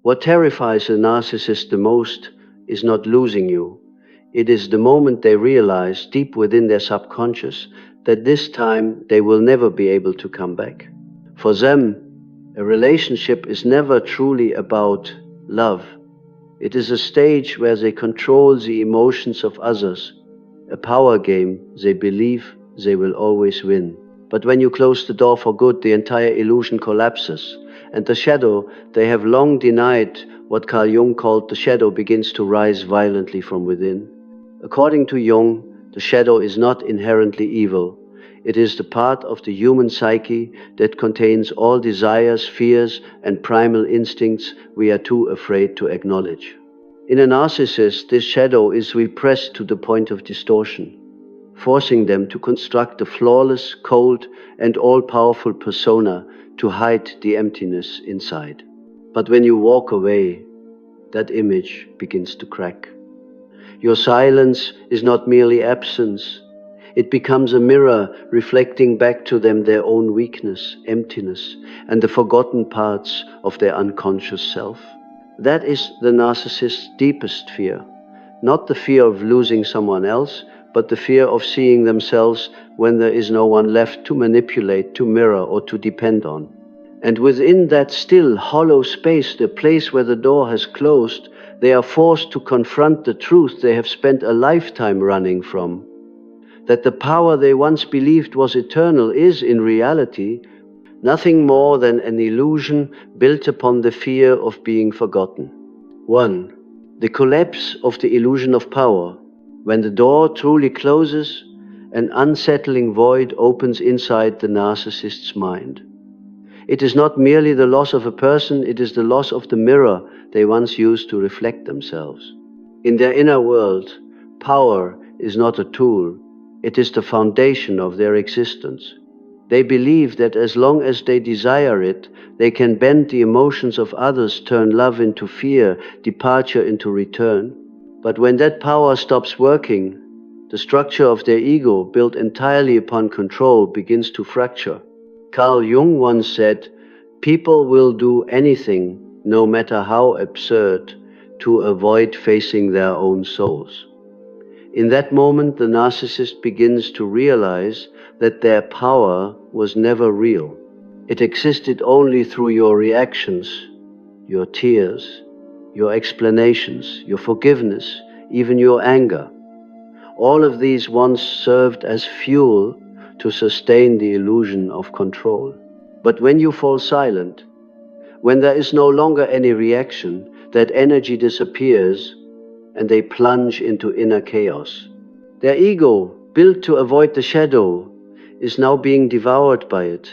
What terrifies a narcissist the most is not losing you. It is the moment they realize deep within their subconscious that this time they will never be able to come back. For them, a relationship is never truly about love. It is a stage where they control the emotions of others, a power game they believe they will always win. But when you close the door for good, the entire illusion collapses, and the shadow they have long denied, what Carl Jung called the shadow, begins to rise violently from within. According to Jung, the shadow is not inherently evil. It is the part of the human psyche that contains all desires, fears, and primal instincts we are too afraid to acknowledge. In a narcissist, this shadow is repressed to the point of distortion, forcing them to construct a flawless, cold, and all-powerful persona to hide the emptiness inside. But when you walk away, that image begins to crack. Your silence is not merely absence. It becomes a mirror reflecting back to them their own weakness, emptiness, and the forgotten parts of their unconscious self. That is the narcissist's deepest fear. Not the fear of losing someone else, but the fear of seeing themselves when there is no one left to manipulate, to mirror, or to depend on. And within that still, hollow space, the place where the door has closed, they are forced to confront the truth they have spent a lifetime running from. That the power they once believed was eternal is, in reality, nothing more than an illusion built upon the fear of being forgotten. 1. The collapse of the illusion of power. When the door truly closes, an unsettling void opens inside the narcissist's mind. It is not merely the loss of a person, it is the loss of the mirror they once used to reflect themselves. In their inner world, power is not a tool, it is the foundation of their existence. They believe that as long as they desire it, they can bend the emotions of others, turn love into fear, departure into return. But when that power stops working, the structure of their ego, built entirely upon control, begins to fracture. Carl Jung once said, "People will do anything, no matter how absurd, to avoid facing their own souls." In that moment, the narcissist begins to realize that their power was never real. It existed only through your reactions, your tears, your explanations, your forgiveness, even your anger. All of these once served as fuel to sustain the illusion of control. But when you fall silent, when there is no longer any reaction, that energy disappears and they plunge into inner chaos. Their ego, built to avoid the shadow, is now being devoured by it.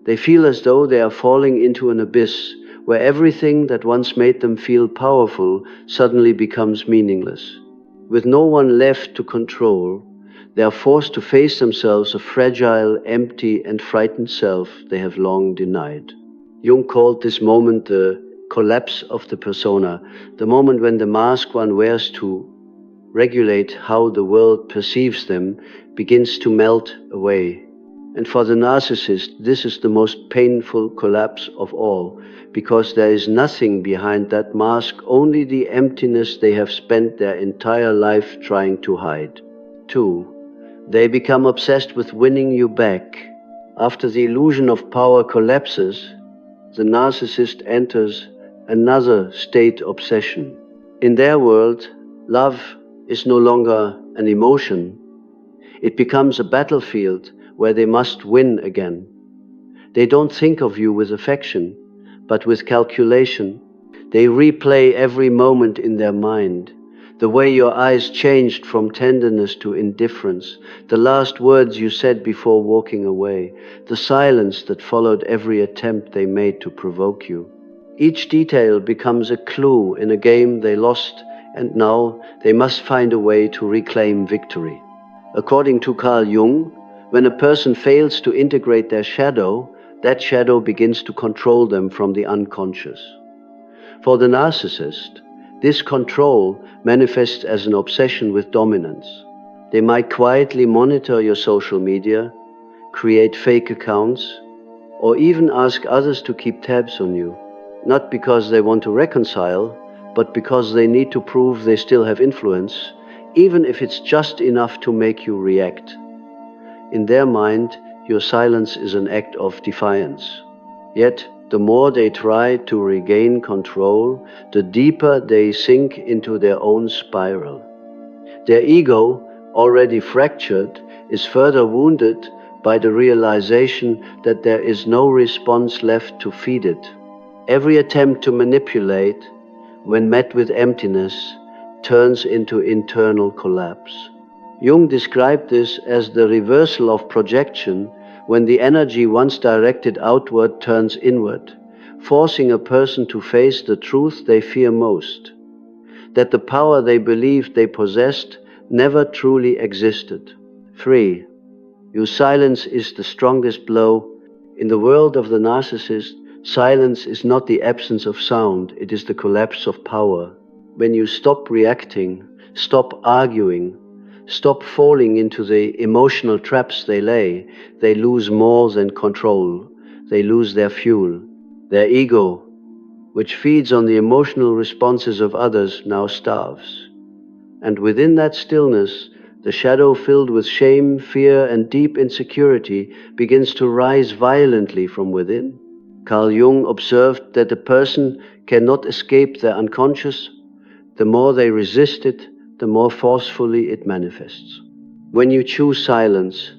They feel as though they are falling into an abyss where everything that once made them feel powerful suddenly becomes meaningless. With no one left to control, they are forced to face themselves, a fragile, empty, and frightened self they have long denied. Jung called this moment the collapse of the persona, the moment when the mask one wears to regulate how the world perceives them begins to melt away. And for the narcissist, this is the most painful collapse of all, because there is nothing behind that mask, only the emptiness they have spent their entire life trying to hide. 2. They become obsessed with winning you back. After the illusion of power collapses, the narcissist enters another state obsession. In their world, love is no longer an emotion. It becomes a battlefield where they must win again. They don't think of you with affection, but with calculation. They replay every moment in their mind. The way your eyes changed from tenderness to indifference, the last words you said before walking away, the silence that followed every attempt they made to provoke you. Each detail becomes a clue in a game they lost, and now they must find a way to reclaim victory. According to Carl Jung, when a person fails to integrate their shadow, that shadow begins to control them from the unconscious. For the narcissist, this control manifests as an obsession with dominance. They might quietly monitor your social media, create fake accounts, or even ask others to keep tabs on you. not because they want to reconcile, but because they need to prove they still have influence, even if it's just enough to make you react. In their mind, your silence is an act of defiance. Yet, the more they try to regain control, the deeper they sink into their own spiral. Their ego, already fractured, is further wounded by the realization that there is no response left to feed it. Every attempt to manipulate, when met with emptiness, turns into internal collapse. Jung described this as the reversal of projection, when the energy once directed outward turns inward, forcing a person to face the truth they fear most, that the power they believed they possessed never truly existed. 3. Your silence is the strongest blow. In the world of the narcissist, silence is not the absence of sound, it is the collapse of power. When you stop reacting, stop arguing, stop falling into the emotional traps they lay, they lose more than control. They lose their fuel. Their ego, which feeds on the emotional responses of others, now starves. And within that stillness, the shadow filled with shame, fear, and deep insecurity begins to rise violently from within. Carl Jung observed that a person cannot escape their unconscious. The more they resist it, the more forcefully it manifests. When you choose silence,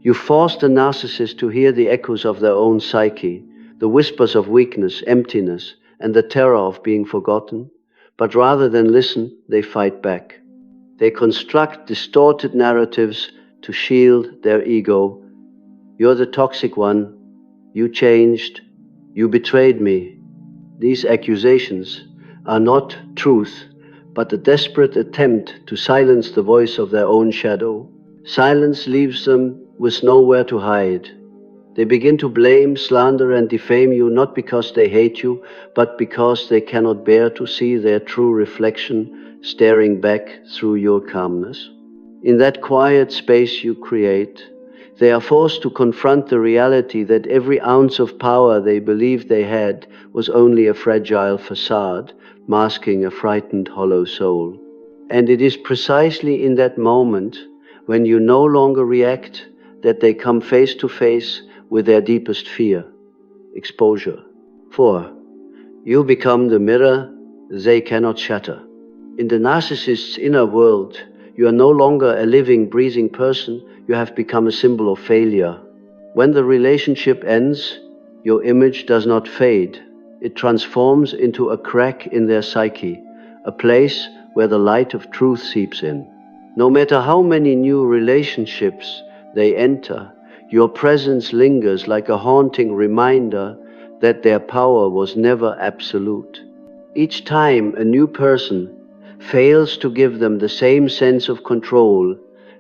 you force the narcissist to hear the echoes of their own psyche, the whispers of weakness, emptiness, and the terror of being forgotten. But rather than listen, they fight back. They construct distorted narratives to shield their ego. You're the toxic one. You changed. You betrayed me. These accusations are not truth, but a desperate attempt to silence the voice of their own shadow. Silence leaves them with nowhere to hide. They begin to blame, slander, and defame you, not because they hate you, but because they cannot bear to see their true reflection staring back through your calmness. In that quiet space you create, they are forced to confront the reality that every ounce of power they believed they had was only a fragile facade, masking a frightened, hollow soul. And it is precisely in that moment, when you no longer react, that they come face to face with their deepest fear: exposure. 4. You become the mirror they cannot shatter. In the narcissist's inner world, you are no longer a living, breathing person, you have become a symbol of failure. When the relationship ends, your image does not fade. It transforms into a crack in their psyche, a place where the light of truth seeps in. No matter how many new relationships they enter, your presence lingers like a haunting reminder that their power was never absolute. Each time a new person fails to give them the same sense of control,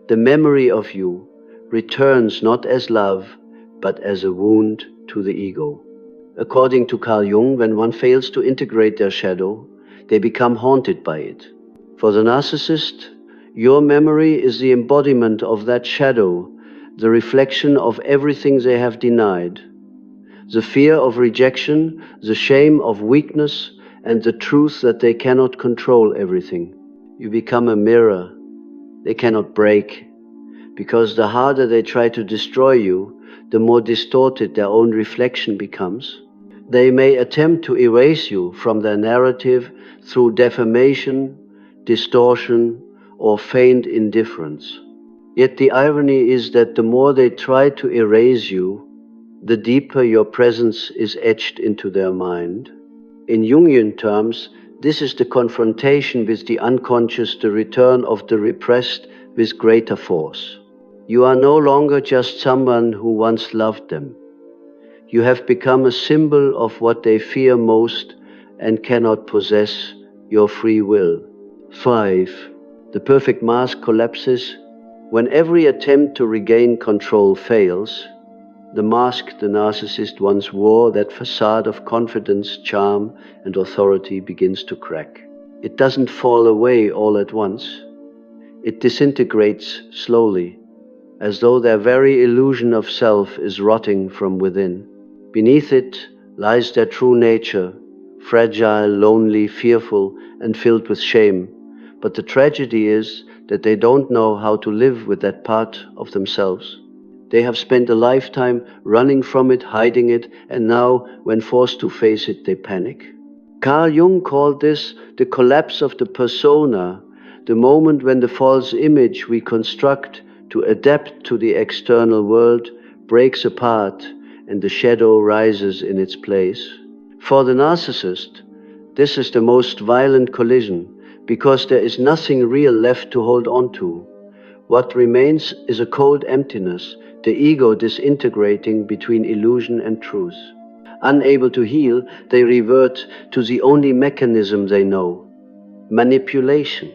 the memory of you returns not as love, but as a wound to the ego. According to Carl Jung, when one fails to integrate their shadow, they become haunted by it. For the narcissist, your memory is the embodiment of that shadow, the reflection of everything they have denied. The fear of rejection, the shame of weakness, and the truth that they cannot control everything. You become a mirror they cannot break, because the harder they try to destroy you, the more distorted their own reflection becomes. They may attempt to erase you from their narrative through defamation, distortion, or feigned indifference. Yet the irony is that the more they try to erase you, the deeper your presence is etched into their mind. In Jungian terms, this is the confrontation with the unconscious, the return of the repressed with greater force. You are no longer just someone who once loved them. You have become a symbol of what they fear most and cannot possess: your free will. 5. The perfect mask collapses. When every attempt to regain control fails, the mask the narcissist once wore, that facade of confidence, charm, and authority, begins to crack. It doesn't fall away all at once. It disintegrates slowly, as though their very illusion of self is rotting from within. Beneath it, lies their true nature, fragile, lonely, fearful, and filled with shame. But the tragedy is that they don't know how to live with that part of themselves. They have spent a lifetime running from it, hiding it, and now, when forced to face it, they panic. Carl Jung called this the collapse of the persona, the moment when the false image we construct to adapt to the external world breaks apart and the shadow rises in its place. For the narcissist, this is the most violent collision because there is nothing real left to hold on to. What remains is a cold emptiness, the ego disintegrating between illusion and truth. Unable to heal, they revert to the only mechanism they know: manipulation.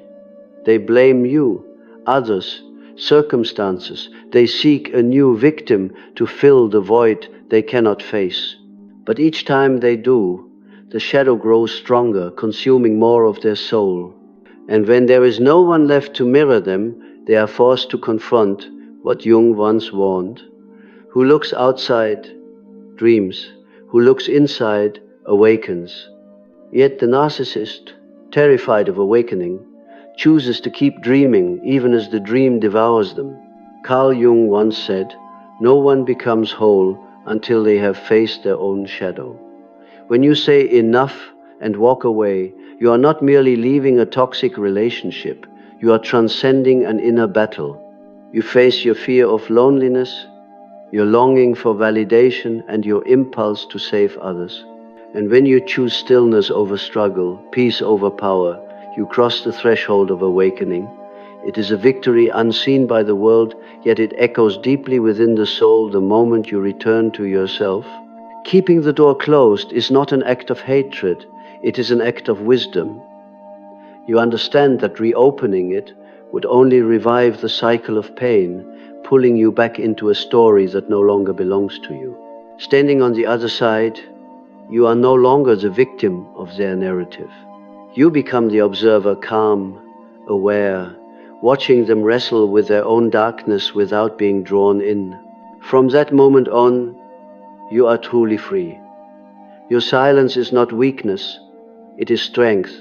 They blame you, others, circumstances. They seek a new victim to fill the void they cannot face. But each time they do, the shadow grows stronger, consuming more of their soul. And when there is no one left to mirror them, they are forced to confront what Jung once warned: who looks outside dreams, who looks inside awakens. Yet the narcissist, terrified of awakening, chooses to keep dreaming even as the dream devours them. Carl Jung once said, "No one becomes whole until they have faced their own shadow." When you say enough and walk away, you are not merely leaving a toxic relationship, you are transcending an inner battle. You face your fear of loneliness, your longing for validation, and your impulse to save others. And when you choose stillness over struggle, peace over power, you cross the threshold of awakening. It is a victory unseen by the world, yet it echoes deeply within the soul the moment you return to yourself. Keeping the door closed is not an act of hatred, it is an act of wisdom. You understand that reopening it would only revive the cycle of pain, pulling you back into a story that no longer belongs to you. Standing on the other side, you are no longer the victim of their narrative. You become the observer, calm, aware, watching them wrestle with their own darkness without being drawn in. From that moment on, you are truly free. Your silence is not weakness, it is strength,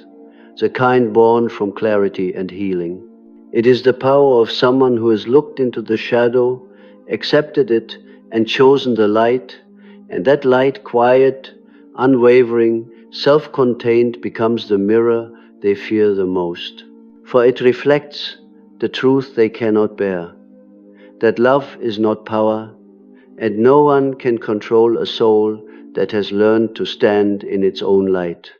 the kind born from clarity and healing. It is the power of someone who has looked into the shadow, accepted it, and chosen the light, and that light, quiet, unwavering, self-contained, becomes the mirror they fear the most. For it reflects the truth they cannot bear, that love is not power, and no one can control a soul that has learned to stand in its own light.